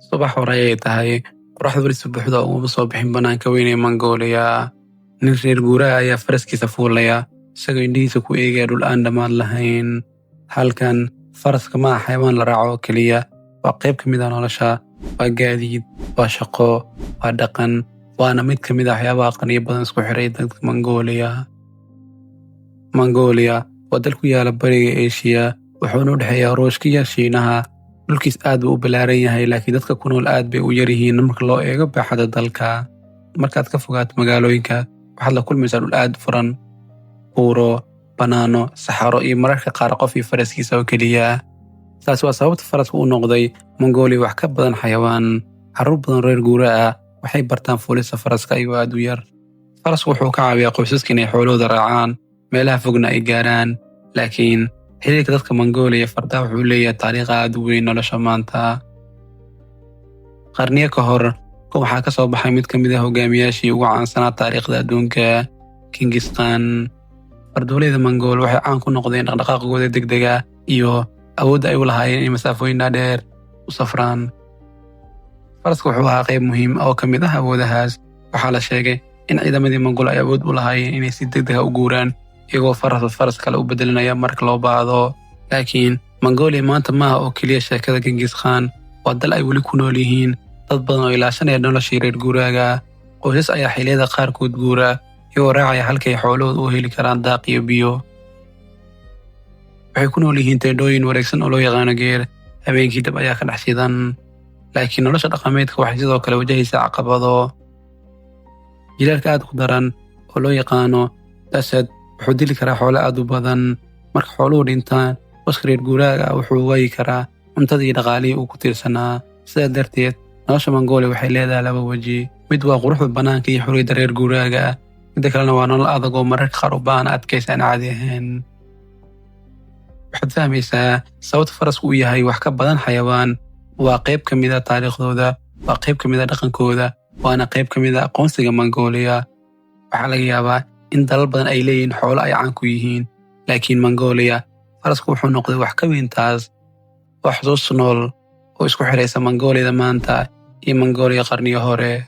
subax hore ayay tahay qoraxdu weli si buuxda uguma soo bixin banaanka weyn ee Mongolia. Nin reer guuraa ayaa faraskiisa fuulaya isagoo indhihiisa ku eegaya dhul aan dhammaad lahayn. Halkan faraska ma aha xayawaan la raaco oo keliya, waa qayb ka mid ah nolosha, waa gaadiid, waa shaqo, waa dhaqan, waana mid ka mid ah waxyaabaha qaniyo badan isku xiray dadka Mongolia. Mongolia waa dal ku yaala bariga Aasiya, wuxuuna u dhexeeyaa Ruushka iyo Shiinaha. Dhulkiis aad buu u ballaaran yahay, laakiin dadka ku nool aad bay u yar yihiin marka loo eego baaxadda dalka. Markaad ka fogaato magaalooyinka, waxaad la kulmaysaa dhul aad furan, buuro, bannaano, saxaro iyo mararka qaar qof iyo faraskiisa oo keliya. Taasi waa sababta farasku u noqday Mongolia wax ka badan xayawaan. Carruur badan reer guuraa ah waxay bartaan fuulista faraska iyagoo aad u yar. Farasku wuxuu ka caawiyaa qoysaska inay xoolahooda raacaan, meelaha fogna ay gaaraan. Laakiin xiriirka dadka Mongolia iyo fardaha wuxuu leeyahay taariikh aad u weyn nolosha maanta. Qarniyo ka hor, waxaa ka soo baxay mid ka mid ah hogaamiyaashii ugu caansanaa taariikhda adduunka, Genghis Khan. Fardooleyda Mongool waxay caan ku noqdeen dhaqdhaqaaqooda degdega iyo awoodda ay u lahaayeen in masaafooyin dheer u safraan. Faraska wuxuu ahaa qayb muhiim ah oo ka mid ah awoodahaas. Waxaa la sheegay in ciidamadii Mongool ay awood u lahaayeen inay si degdeg ah u guuraan iyagoo faras kale u bedelinaya marka loo baahdo. Laakiin Mongolia maanta ma aha oo keliya sheekada Genghis Khan, waa dal ay weli ku nool yihiin dad badan oo ilaashanaya noloshii reer guuraaga. Qoysas ayaa xilliyada qaarkood guura iyagoo raacaya halkay xoolahooda u heli karaan daaq iyo biyo. Waxay ku nool yihiin teendhooyin wareegsan oo loo yaqaano geer. Habeenkii dab ayaa ka dhex shidan. Laakiin nolosha dhaqameedka waxay sidoo kale wajahaysaa caqabado. Jiilaalka aad ku daran oo loo yaqaano dasad wuxuu dili karaa xoolo aad u badan. Marka xooluhu dhintaan, qoyska reer guuraaga wuxuu waayi karaa cuntadii dhaqaalihii uu ku tiirsanaa. Sidaa darteed, nolosha Mongolia waxay leedahay laba waji. Mid waa quruxda bannaanka iyo xorriyadda reer guuraaga, midda kalena waa nolol adag oo mararka qaar u baahan adkaysi aan caadi ahayn. Waxaad fahmaysaa sababta farasku u yahay wax ka badan xayawaan. Waa qayb ka mid ah taariikhdooda, waa qayb ka mid ah dhaqankooda, waana qayb ka mid ah aqoonsiga Mongolia. Waxaa laga yaabaa in dalal badan ay leeyihiin xoolo ay caan ku yihiin, laakiin Mongolia farasku wuxuu noqday wax ka weyn taas. Waa xusuus nool oo isku xiraysa Mongolia maanta iyo Mongolia qarniyo hore.